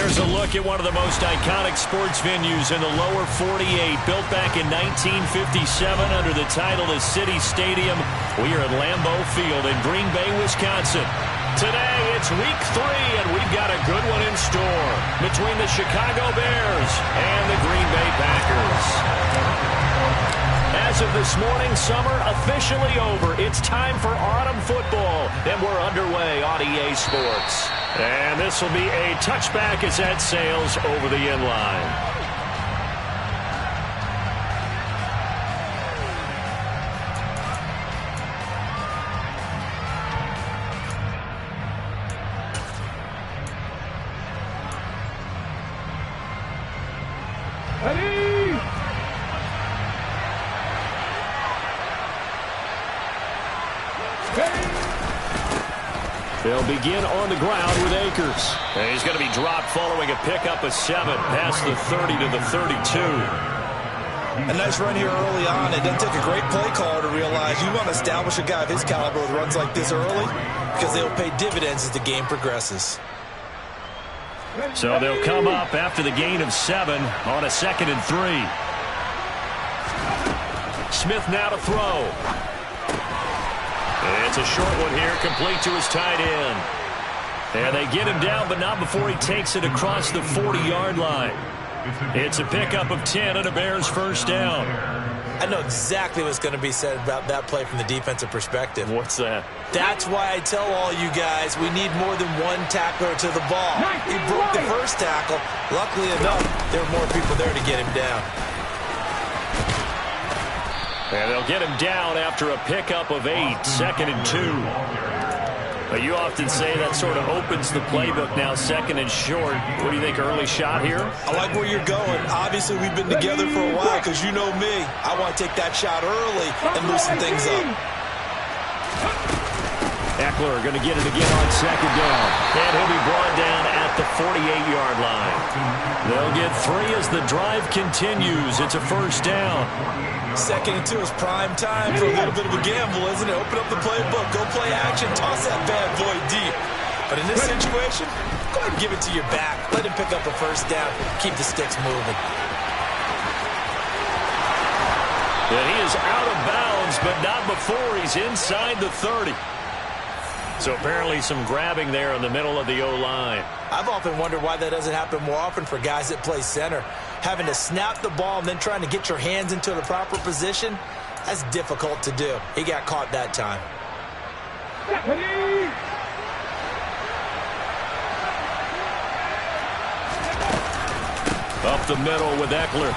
Here's a look at one of the most iconic sports venues in the lower 48, built back in 1957 under the title of City Stadium. We are at Lambeau Field in Green Bay, Wisconsin. Today, it's week 3, and we've got a good one in store between the Chicago Bears and the Green Bay Packers. As of this morning, summer officially over. It's time for autumn football, and we're underway on EA Sports. And this will be a touchback as that sails over the end line. They'll begin on the ground with Akers. And he's going to be dropped following a pickup of 7 past the 30 to the 32. A nice run here early on. It doesn't take a great play caller to realize you want to establish a guy of his caliber with runs like this early because they'll pay dividends as the game progresses. So they'll come up after the gain of 7 on a 2nd and 3. Smith now to throw. It's a short one here, complete to his tight end. And they get him down, but not before he takes it across the 40-yard line. It's a pickup of 10 and a Bears first down. I know exactly what's going to be said about that play from the defensive perspective. What's that? That's why I tell all you guys we need more than one tackler to the ball. He broke the first tackle. Luckily enough, there were more people there to get him down. And they'll get him down after a pickup of 8, 2nd and 2. But you often say that sort of opens the playbook now, 2nd and short. What do you think, early shot here? I like where you're going. Obviously, we've been together for a while because you know me. I want to take that shot early and loosen things up. Eckler going to get it again on 2nd down. And he'll be brought down at the 48-yard line. They'll get 3 as the drive continues. It's a first down. 2nd and 2 is prime time for a little bit of a gamble, isn't it? Open up the playbook, go play action, toss that bad boy deep. But in this situation, go ahead and give it to your back. Let him pick up a first down. Keep the sticks moving. And he is out of bounds, but not before he's inside the 30. So apparently some grabbing there in the middle of the O-line. I've often wondered why that doesn't happen more often for guys that play center. Having to snap the ball and then trying to get your hands into the proper position, that's difficult to do. He got caught that time. Up the middle with Eckler.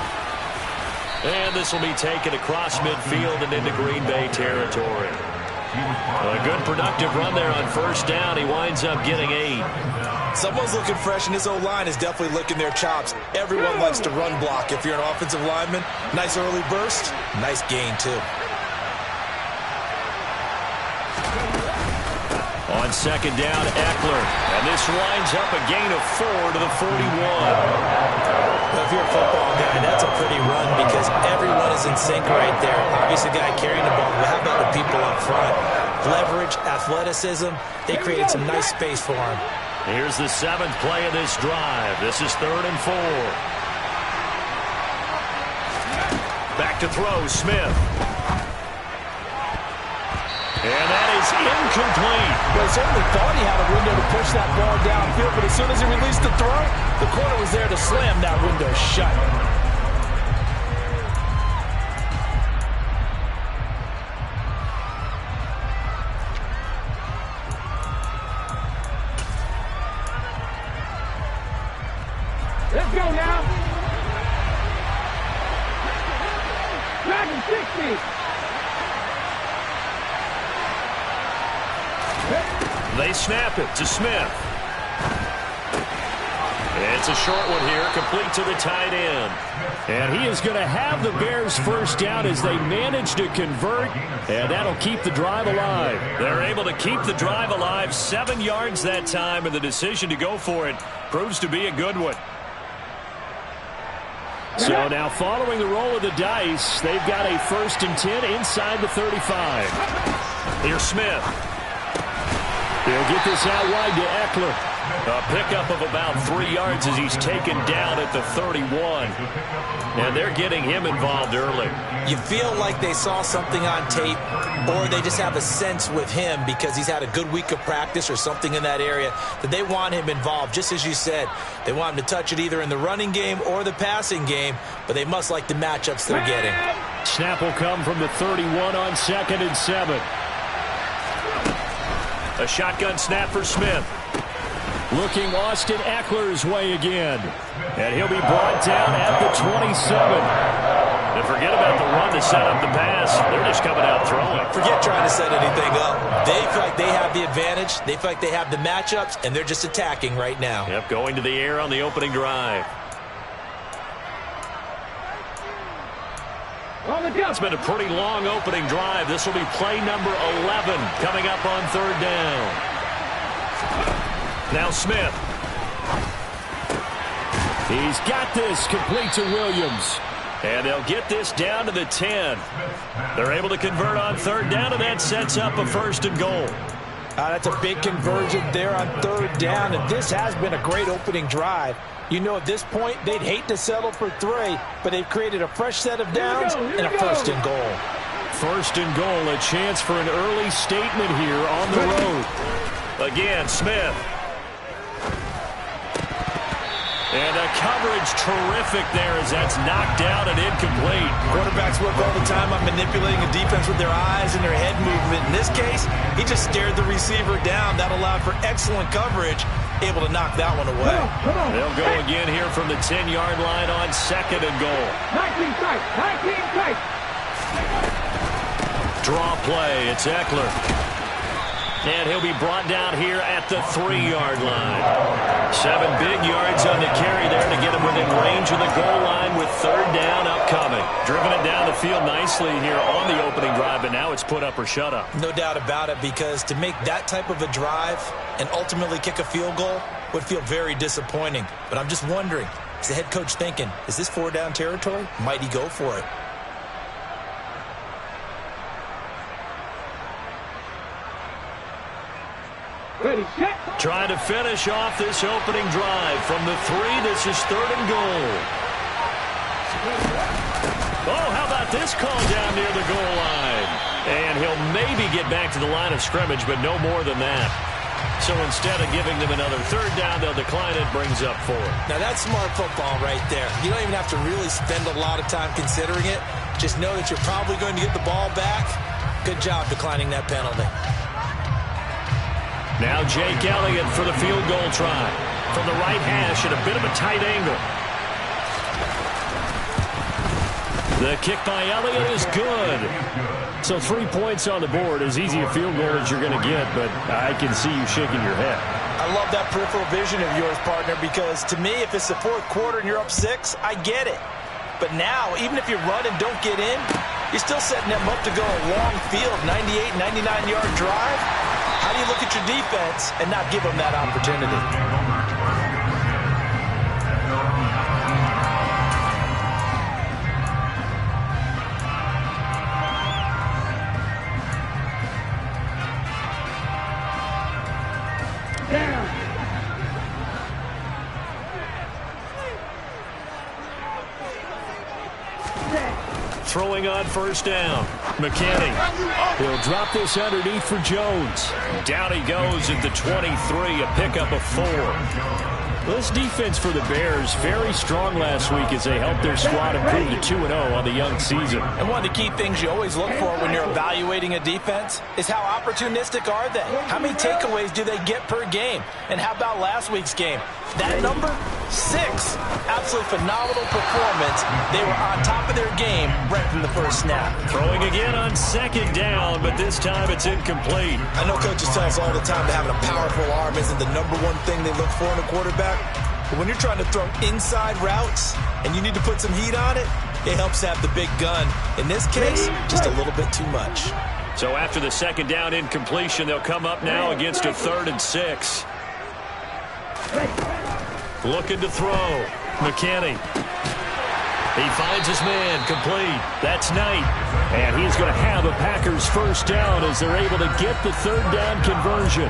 And this will be taken across midfield and into Green Bay territory. A good productive run there on first down. He winds up getting 8. Someone's looking fresh, and this O-line is definitely licking their chops. Everyone likes to run block. If you're an offensive lineman, nice early burst, nice gain too. On 2nd down, Eckler. And this winds up a gain of 4 to the 41. Well, if you're a football guy, that's a pretty run because everyone is in sync right there. Obviously, the guy carrying the ball. But how about the people up front? Leverage, athleticism. They created some nice space for him. Here's the 7th play of this drive. This is 3rd and 4. Back to throw, Smith. And that is incomplete. Well, he certainly thought he had a window to push that ball downfield, but as soon as he released the throw, the corner was there to slam that window shut. Let's go now. Dragon 60. They snap it to Smith. It's a short one here, complete to the tight end. And he is going to have the Bears first down as they manage to convert, and that'll keep the drive alive. They're able to keep the drive alive, 7 yards that time, and the decision to go for it proves to be a good one. So now following the roll of the dice, they've got a 1st and 10 inside the 35. Here's Smith. He'll get this out wide to Eckler. A pickup of about 3 yards as he's taken down at the 31. And they're getting him involved early. You feel like they saw something on tape, or they just have a sense with him because he's had a good week of practice or something in that area that they want him involved. Just as you said, they want him to touch it either in the running game or the passing game, but they must like the matchups they're getting. Snap will come from the 31 on 2nd and 7. A shotgun snap for Smith. Looking Austin Eckler's way again. And he'll be brought down at the 27. And forget about the run to set up the pass. They're just coming out throwing. Forget trying to set anything up. They feel like they have the advantage. They feel like they have the matchups, and they're just attacking right now. Yep, going to the air on the opening drive. It's been a pretty long opening drive. This will be play number 11 coming up on 3rd down. Now Smith. He's got this, complete to Williams. And they'll get this down to the 10. They're able to convert on 3rd down, and that sets up a 1st and goal. That's a big conversion there on 3rd down, and this has been a great opening drive. You know, at this point, they'd hate to settle for 3, but they've created a fresh set of downs and a 1st and goal. 1st and goal, a chance for an early statement here on the road. Again, Smith. And a coverage terrific there as that's knocked down and incomplete. Quarterbacks work all the time on manipulating a defense with their eyes and their head movement. In this case, he just stared the receiver down. That allowed for excellent coverage, able to knock that one away. They'll go again here from the 10-yard line on 2nd and goal. 19 strikes, 19 strikes. Draw play, it's Eckler. And he'll be brought down here at the 3-yard line. 7 big yards on the carry there to get him within range of the goal line with 3rd down upcoming. Driven it down the field nicely here on the opening drive, but now it's put up or shut up. No doubt about it, because to make that type of a drive and ultimately kick a field goal would feel very disappointing. But I'm just wondering, is the head coach thinking, is this 4-down territory? Might he go for it? Ready, set. Trying to finish off this opening drive from the 3. This is 3rd and goal. Oh, how about this call down near the goal line? And he'll maybe get back to the line of scrimmage, but no more than that. So instead of giving them another 3rd down, they'll decline it, brings up 4. Now that's smart football right there. You don't even have to really spend a lot of time considering it. Just know that you're probably going to get the ball back. Good job declining that penalty. Now Jake Elliott for the field goal try. From the right hash at a bit of a tight angle. The kick by Elliott is good. So 3 points on the board. As easy a field goal as you're going to get, but I can see you shaking your head. I love that peripheral vision of yours, partner, because to me, if it's the 4th quarter and you're up 6, I get it. But now, even if you run and don't get in, you're still setting them up to go a long field, 98, 99-yard drive. How do you look at your defense and not give them that opportunity? Throwing on 1st down. McKinney. He'll drop this underneath for Jones. Down he goes at the 23, a pickup of 4. This defense for the Bears, very strong last week as they helped their squad improve to 2-0 on the young season. And one of the key things you always look for when you're evaluating a defense is how opportunistic are they? How many takeaways do they get per game? And how about last week's game? That number, 6. Absolutely phenomenal performance. They were on top of their game right from the first snap. Throwing again on 2nd down, but this time it's incomplete. I know coaches tell us all the time that having a powerful arm isn't the #1 thing they look for in a quarterback. But when you're trying to throw inside routes and you need to put some heat on it, it helps have the big gun. In this case, just a little bit too much. So after the 2nd down incompletion, they'll come up now against a 3rd and 6. Looking to throw. McKinney. He finds his man, complete. That's Knight. And he's going to have a Packers 1st down as they're able to get the 3rd down conversion.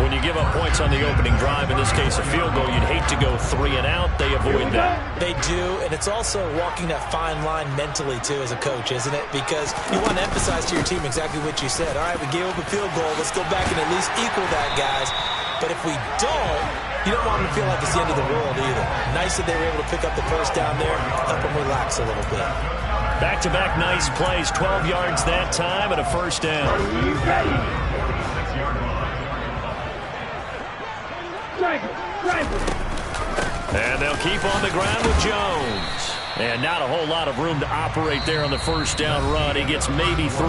When you give up points on the opening drive, in this case a field goal, you'd hate to go 3 and out. They avoid that. They do, and it's also walking that fine line mentally, too, as a coach, isn't it? Because you want to emphasize to your team exactly what you said. All right, we gave up a field goal. Let's go back and at least equal that, guys. But if we don't, you don't want them to feel like it's the end of the world either. Nice that they were able to pick up the first down there, help them relax a little bit. Back-to-back nice plays, 12 yards that time and a first down. And they'll keep on the ground with Jones. And not a whole lot of room to operate there on the first down run. He gets maybe 3.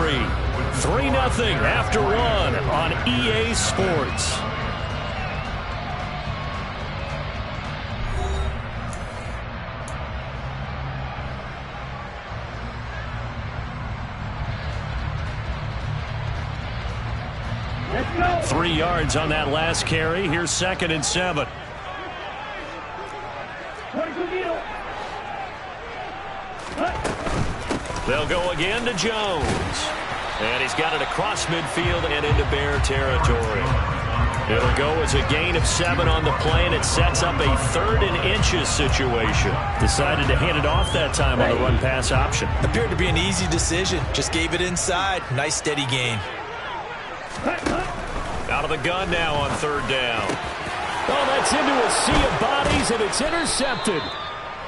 3-0 after 1 on EA Sports. Let's go. 3 yards on that last carry. Here's 2nd and 7. They'll go again to Jones. And he's got it across midfield and into Bear territory. It'll go as a gain of 7 on the play, and it sets up a 3rd and inches situation. Decided to hand it off that time on the run-pass option. Appeared to be an easy decision. Just gave it inside. Nice steady gain. Out of the gun now on 3rd down. Oh, that's into a sea of bodies, and it's intercepted.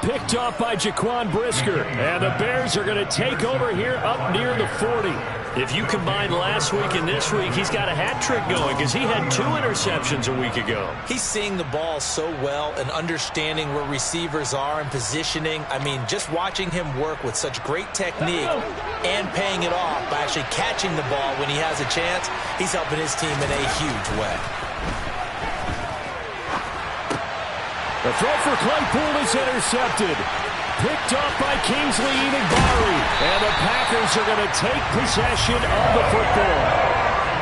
Picked off by Jaquan Brisker. And the Bears are going to take over here up near the 40. If you combine last week and this week, he's got a hat trick going because he had 2 interceptions a week ago. He's seeing the ball so well and understanding where receivers are and positioning. I mean, just watching him work with such great technique and paying it off by actually catching the ball when he has a chance, he's helping his team in a huge way. The throw for Claypool is intercepted. Picked off by Kingsley Enagbari. And the Packers are going to take possession of the football.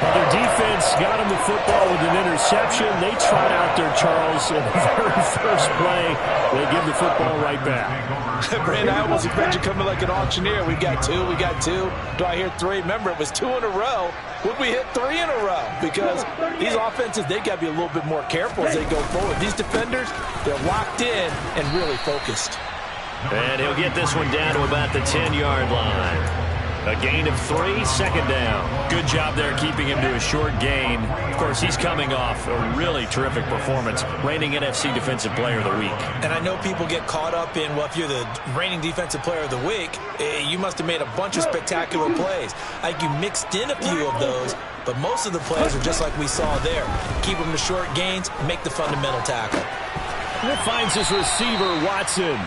Well, their defense got him the football with an interception. They trot out there, Charles, in the very first play. They give the football right back. Brandon, I almost expect you coming like an auctioneer. We got 2, we got 2. Do I hear 3? Remember, it was 2 in a row. Would we hit 3 in a row? Because these offenses, they got to be a little bit more careful as they go forward. These defenders, they're locked in and really focused. And he'll get this one down to about the 10-yard line. A gain of 3, 2nd down. Good job there keeping him to a short gain. Of course, he's coming off a really terrific performance, reigning NFC Defensive Player of the Week. And I know people get caught up in, well, if you're the reigning Defensive Player of the Week, you must have made a bunch of spectacular plays. I think you mixed in a few of those, but most of the plays are just like we saw there. Keep them to short gains, make the fundamental tackle. And it finds his receiver, Watson.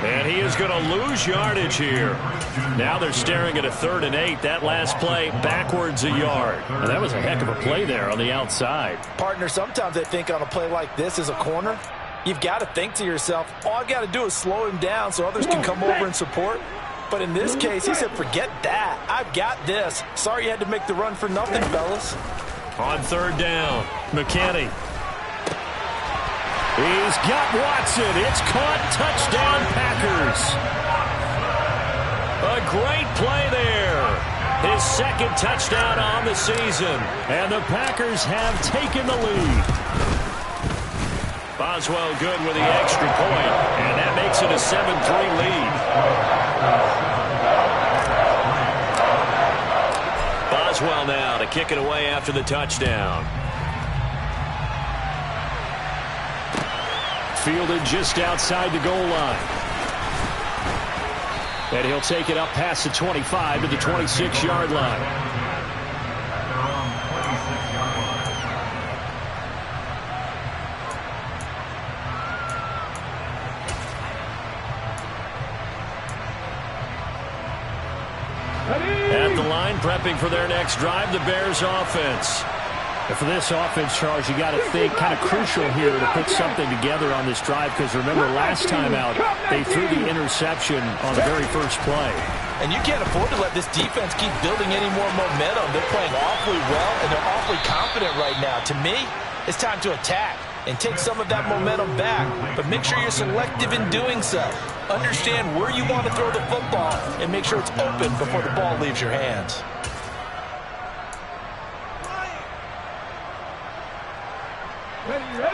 And he is going to lose yardage here. Now they're staring at a 3rd and 8. That last play backwards a yard. And that was a heck of a play there on the outside. Partner, sometimes I think on a play like this as a corner, you've got to think to yourself, all I got to do is slow him down so others can come over and support. But in this case, he said, forget that. I've got this. Sorry you had to make the run for nothing, fellas. On 3rd down, McKinney. He's got Watson. It's caught. Touchdown, Packers. A great play there. His 2nd touchdown on the season. And the Packers have taken the lead. Boswell good with the extra point. And that makes it a 7-3 lead. Boswell now to kick it away after the touchdown. Fielded just outside the goal line. And he'll take it up past the 25 to the 26-yard line. At the line, prepping for their next drive, the Bears offense. And for this offense, Charles, you got to think kind of crucial here to put something together on this drive, because remember last time out they threw the interception on the very first play. And you can't afford to let this defense keep building any more momentum. They're playing awfully well, and they're awfully confident right now. To me, it's time to attack and take some of that momentum back, but make sure you're selective in doing so. Understand where you want to throw the football and make sure it's open before the ball leaves your hands.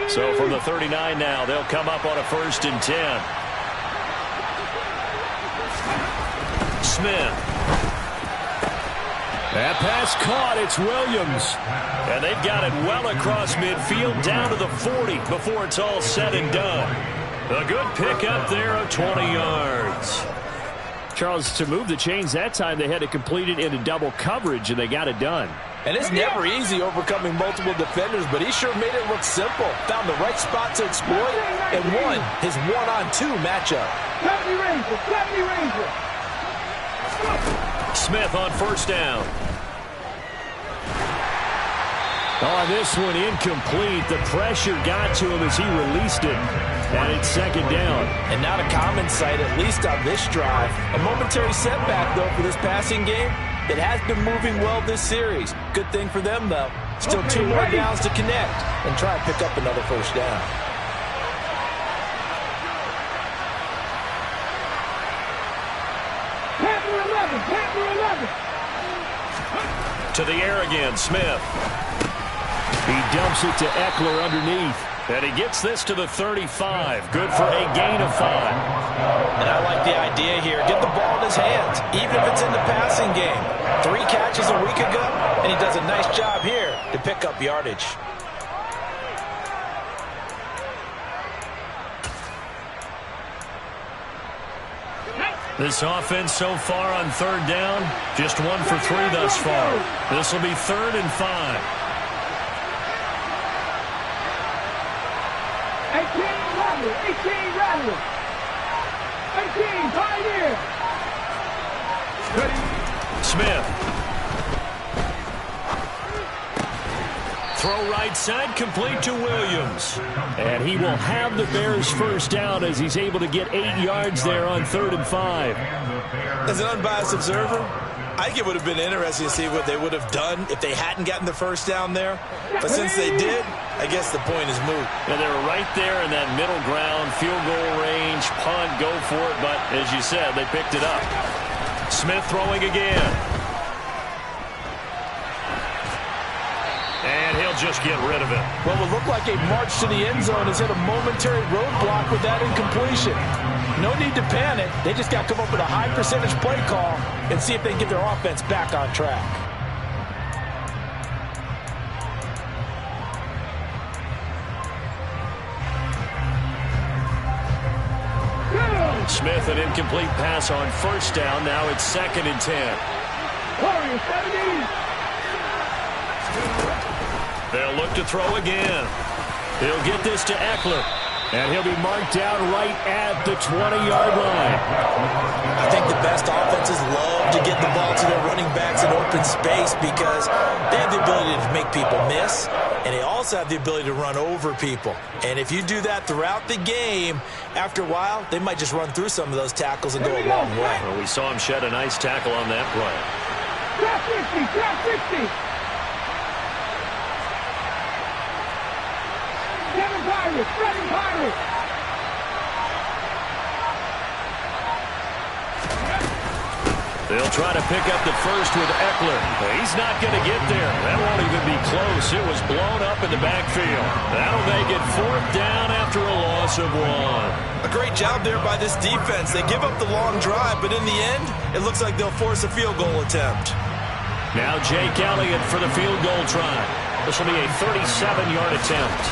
So from the 39 now, they'll come up on a 1st and 10. Smith. That pass caught. It's Williams. And they've got it well across midfield down to the 40 before it's all said and done. A good pickup there of 20 yards. Charles, to move the chains that time, they had to complete it into double coverage, and they got it done. And it's never easy overcoming multiple defenders, but he sure made it look simple. Found the right spot to exploit and won his one-on-two matchup. Smith on 1st down. On this one, incomplete. The pressure got to him as he released it. And it's 2nd down. And not a common sight, at least on this drive. A momentary setback, though, for this passing game. It has been moving well this series. Good thing for them, though. Still 2 more downs to connect and try and pick up another 1st down. To the air again, Smith. He dumps it to Eckler underneath. And he gets this to the 35. Good for a gain of 5. And I like the idea here. Get the ball in his hands, even if it's in the passing game. 3 catches a week ago, and he does a nice job here to pick up yardage. This offense so far on 3rd down, just 1 for 3 thus far. This will be 3rd and 5. 18, Pioneer. Smith. Throw right side, complete to Williams. And he will have the Bears' 1st down as he's able to get 8 yards there on 3rd and 5. As an unbiased observer, I think it would have been interesting to see what they would have done if they hadn't gotten the 1st down there. But since they did, I guess the point is moot. And they were right there in that middle ground, field goal range, punt, go for it. But as you said, they picked it up. Smith throwing again. And he'll just get rid of it. Well, it looked like a march to the end zone has hit a momentary roadblock with that incompletion. No need to panic. They just got to come up with a high percentage play call and see if they can get their offense back on track. Smith, an incomplete pass on 1st down. Now it's 2nd and 10. They'll look to throw again. He'll get this to Eckler. And he'll be marked down right at the 20-yard line. I think the best offenses love to get the ball to their running backs in open space because they have the ability to make people miss, and they also have the ability to run over people. And if you do that throughout the game, after a while, they might just run through some of those tackles and go a long way. Well, we saw him shed a nice tackle on that play. Trap 60, trap 60. Seven Pirates. They'll try to pick up the 1st with Eckler. He's not going to get there. That won't even be close. It was blown up in the backfield. That'll make it 4th down after a loss of 1. A great job there by this defense. They give up the long drive, but in the end, it looks like they'll force a field goal attempt. Now Jake Elliott for the field goal try. This will be a 37-yard attempt.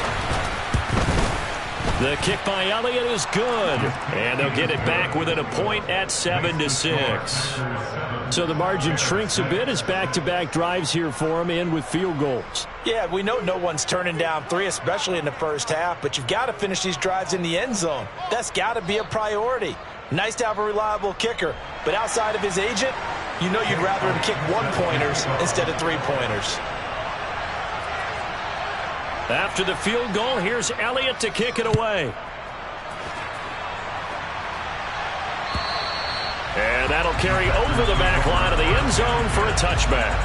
The kick by Elliott is good. And they'll get it back within a point at 7-6. So the margin shrinks a bit as back-to-back drives here for him, and with field goals. Yeah, we know no one's turning down 3, especially in the 1st half, but you've got to finish these drives in the end zone. That's got to be a priority. Nice to have a reliable kicker, but outside of his agent, you know you'd rather him kick 1-pointers instead of 3-pointers. After the field goal, here's Elliott to kick it away. And that'll carry over the back line of the end zone for a touchback.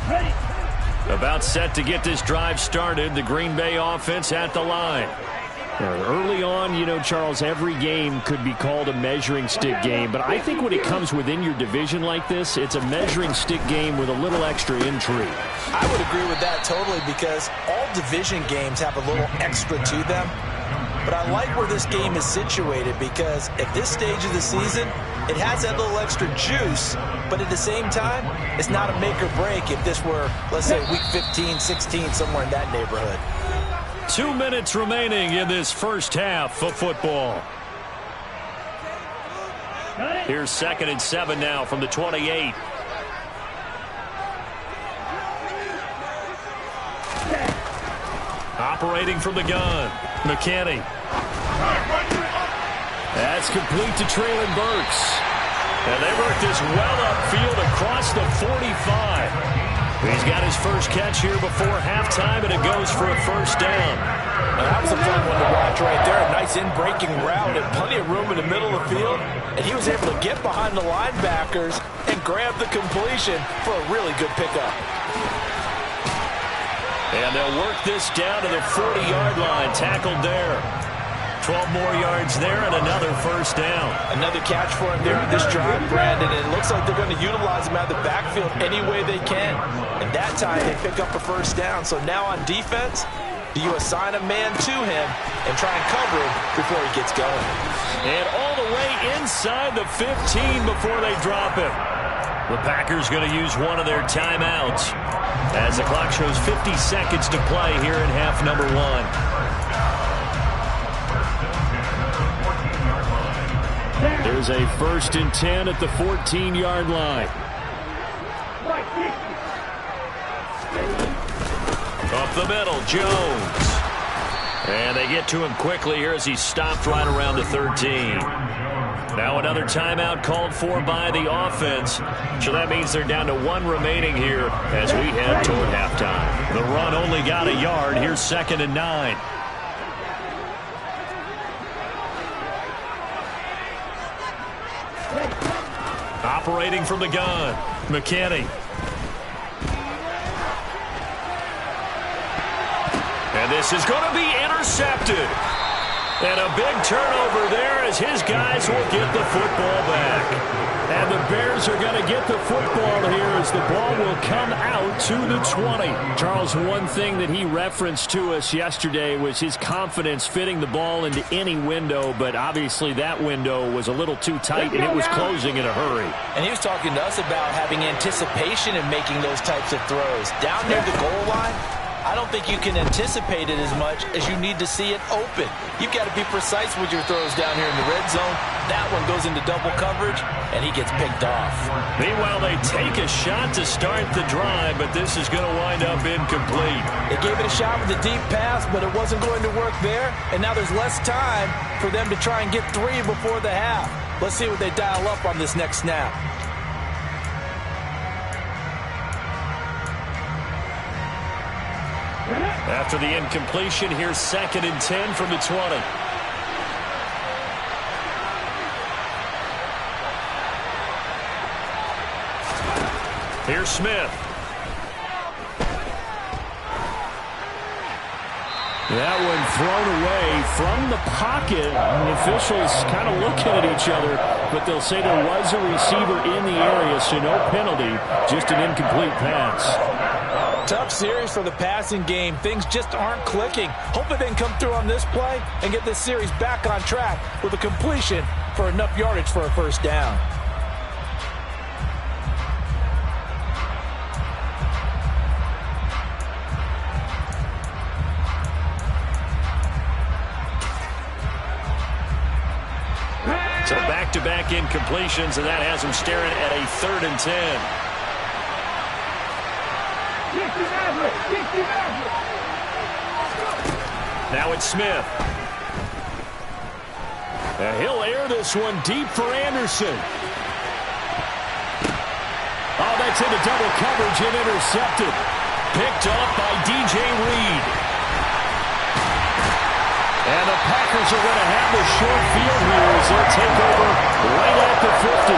Ready. About set to get this drive started. The Green Bay offense at the line. Early on, you know, Charles, every game could be called a measuring stick game. But I think when it comes within your division like this, it's a measuring stick game with a little extra intrigue. I would agree with that totally, because all division games have a little extra to them. But I like where this game is situated, because at this stage of the season, it has that little extra juice, but at the same time, it's not a make or break if this were, let's say, week 15, 16, somewhere in that neighborhood. 2 minutes remaining in this first half of football. Here's 2nd and 7 now from the 28. Operating from the gun, McKinney. That's complete to Traylon Burks. And they work this well upfield across the 45. He's got his first catch here before halftime, and it goes for a first down. Now, that was a fun one to watch right there. A nice in-breaking route and plenty of room in the middle of the field. And he was able to get behind the linebackers and grab the completion for a really good pickup. And they'll work this down to the 40-yard line, tackled there. 12 more yards there and another first down. Another catch for him there on this drive, Brandon. And it looks like they're going to utilize him out of the backfield any way they can. And that time they pick up a first down. So now on defense, do you assign a man to him and try and cover him before he gets going? And all the way inside the 15 before they drop him. The Packers going to use one of their timeouts as the clock shows 50 seconds to play here in half number 1. There's a 1st and 10 at the 14-yard line. Up the middle, Jones. And they get to him quickly here as he's stopped right around the 13. Now another timeout called for by the offense. So that means they're down to 1 remaining here as we head toward halftime. The run only got a yard. Here's 2nd and 9. Operating from the gun, McKinney. And this is going to be intercepted. And a big turnover there as his guys will get the football back. And the Bears are going to get the football here as the ball will come out to the 20. Charles, one thing that he referenced to us yesterday was his confidence fitting the ball into any window, but obviously that window was a little too tight and it was closing in a hurry. And he was talking to us about having anticipation in making those types of throws. Down near the goal line, I don't think you can anticipate it as much as you need to see it open. You've got to be precise with your throws down here in the red zone. That one goes into double coverage, and he gets picked off. Meanwhile, they take a shot to start the drive, but this is going to wind up incomplete. They gave it a shot with a deep pass, but it wasn't going to work there. And now there's less time for them to try and get 3 before the half. Let's see what they dial up on this next snap. After the incompletion, here's 2nd and 10 from the 20. Here's Smith. That one thrown away from the pocket. And the officials kind of looking at each other, but they'll say there was a receiver in the area, so no penalty, just an incomplete pass. Tough series for the passing game. Things just aren't clicking. Hopefully they can come through on this play and get this series back on track with a completion for enough yardage for a first down. So back-to-back incompletions, and that has him staring at a 3rd and 10. Now it's Smith. And he'll air this one deep for Anderson. Oh, that's into double coverage and intercepted. Picked off by DJ Reed. And the Packers are going to have the short field here as they'll take over right at the 50.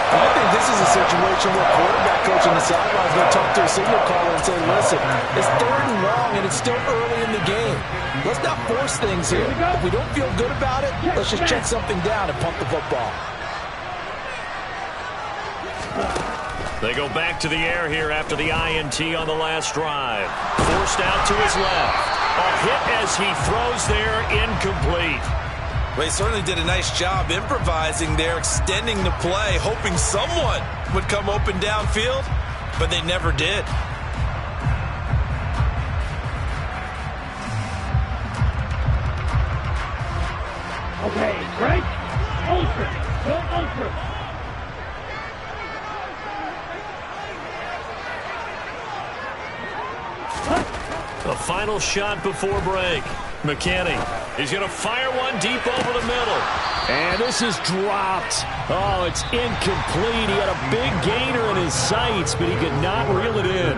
I think this is a situation where quarterback coach on the sideline is going to talk to a signal caller and say, listen, it's 3rd and long and it's still early in the game. Let's not force things here. If we don't feel good about it, let's just check something down and pump the football. They go back to the air here after the INT on the last drive. Forced out to his left. A hit as he throws there, incomplete. Well, he certainly did a nice job improvising there, extending the play, hoping someone would come open downfield, but they never did. Okay, break. Ultra. Go ultra. The final shot before break. McKinney. He's going to fire one deep over the middle. And this is dropped. Oh, it's incomplete. He had a big gainer in his sights, but he could not reel it in.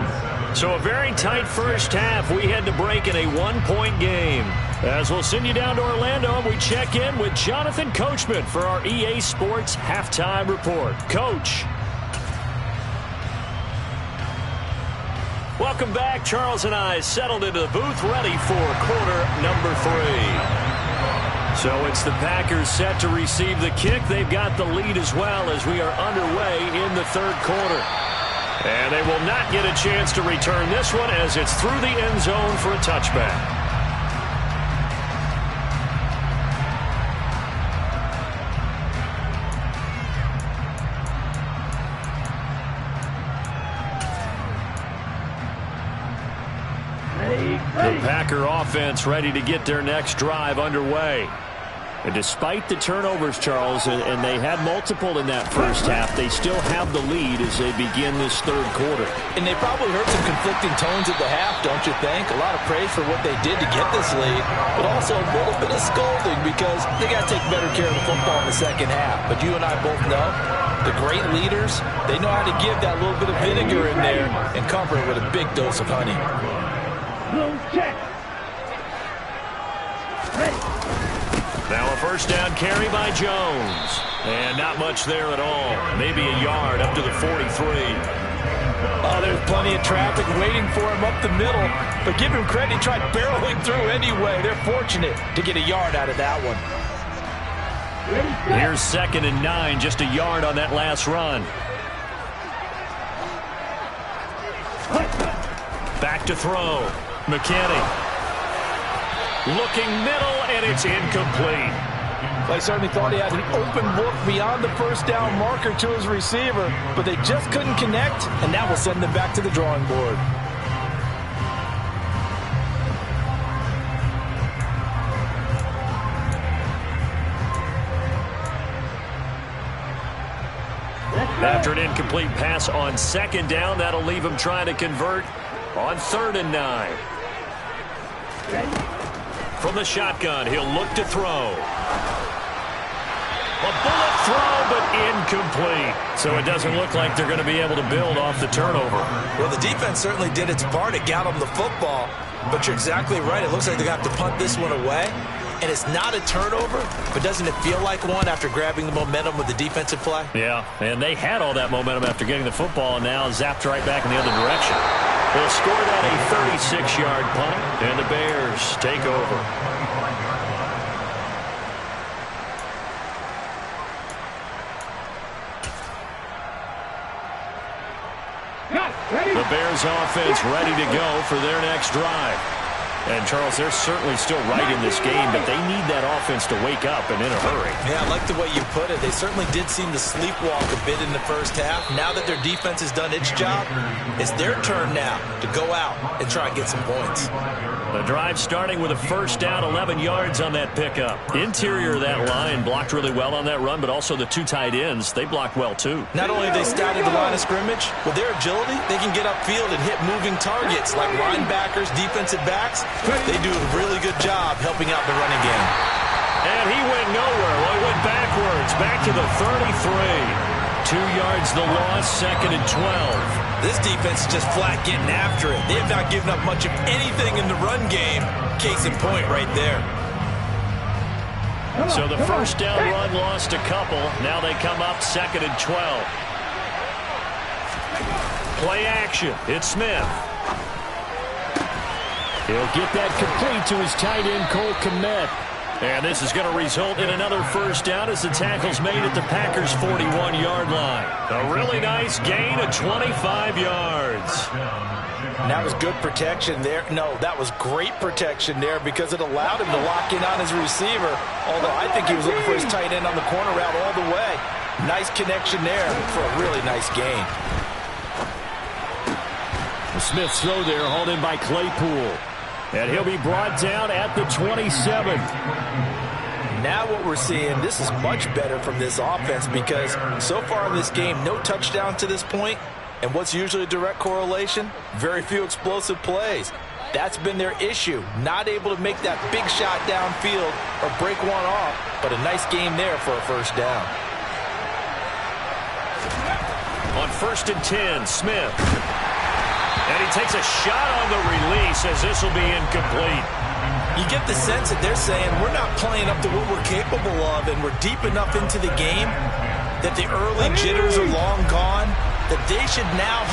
So a very tight first half. We head to break in a 1-point game. As we'll send you down to Orlando, and we check in with Jonathan Coachman for our EA Sports Halftime Report. Coach. Welcome back. Charles and I settled into the booth, ready for quarter number 3. So it's the Packers set to receive the kick. They've got the lead as well as we are underway in the 3rd quarter. And they will not get a chance to return this one as it's through the end zone for a touchback. The Packer offense ready to get their next drive underway. And despite the turnovers, Charles, and they had multiple in that first half, they still have the lead as they begin this 3rd quarter. And they probably heard some conflicting tones at the half, don't you think? A lot of praise for what they did to get this lead, but also a little bit of scolding because they got to take better care of the football in the 2nd half. But you and I both know the great leaders, they know how to give that little bit of vinegar in there and cover it with a big dose of honey. Check. Now a first down carry by Jones. And not much there at all. Maybe a yard up to the 43. Oh, there's plenty of traffic waiting for him up the middle. But give him credit, he tried barreling through anyway. They're fortunate to get a yard out of that one. Here's 2nd and 9, just a yard on that last run. Back to throw. McKinney. Looking middle, and it's incomplete. They certainly thought he had an open look beyond the first down marker to his receiver, but they just couldn't connect, and that will send them back to the drawing board. After an incomplete pass on 2nd down, that'll leave him trying to convert on 3rd and 9. From the shotgun, he'll look to throw. A bullet throw, but incomplete. So it doesn't look like they're going to be able to build off the turnover. Well, the defense certainly did its part. It got them the football. But you're exactly right. It looks like they're going to have to punt this one away. And it's not a turnover, but doesn't it feel like one after grabbing the momentum with the defensive play? Yeah, and they had all that momentum after getting the football and now zapped right back in the other direction. They'll score that a 36-yard punt, and the Bears take over. The Bears offense ready to go for their next drive. And, Charles, they're certainly still right in this game, but they need that offense to wake up and in a hurry. Yeah, I like the way you put it. They certainly did seem to sleepwalk a bit in the first half. Now that their defense has done its job, it's their turn now to go out and try and get some points. The drive starting with a first down, 11 yards on that pickup. Interior of that line blocked really well on that run, but also the 2 tight ends, they blocked well too. Not only have they scouted the line of scrimmage, with their agility, they can get upfield and hit moving targets like linebackers, defensive backs. They do a really good job helping out the running game. And he went nowhere. Well, he went backwards, back to the 33. 2 yards the loss, 2nd and 12. This defense is just flat getting after it. They have not given up much of anything in the run game. Case in point right there. So the first down run lost a couple. Now they come up 2nd and 12. Play action. It's Smith. He'll get that complete to his tight end, Cole Kmet. And this is going to result in another first down as the tackle's made at the Packers' 41-yard line. A really nice gain of 25 yards. And that was good protection there. No, that was great protection there because it allowed him to lock in on his receiver. Although I think he was looking for his tight end on the corner route all the way. Nice connection there for a really nice gain. The Smith's throw there hauled in by Claypool. And he'll be brought down at the 27. Now what we're seeing, this is much better from this offense because so far in this game, no touchdowns to this point. And what's usually a direct correlation? Very few explosive plays. That's been their issue. Not able to make that big shot downfield or break one off, but a nice game there for a first down. On 1st and 10, Smith. And he takes a shot on the release as this will be incomplete. You get the sense that they're saying we're not playing up to what we're capable of and we're deep enough into the game that the early jitters are long gone, that they should now have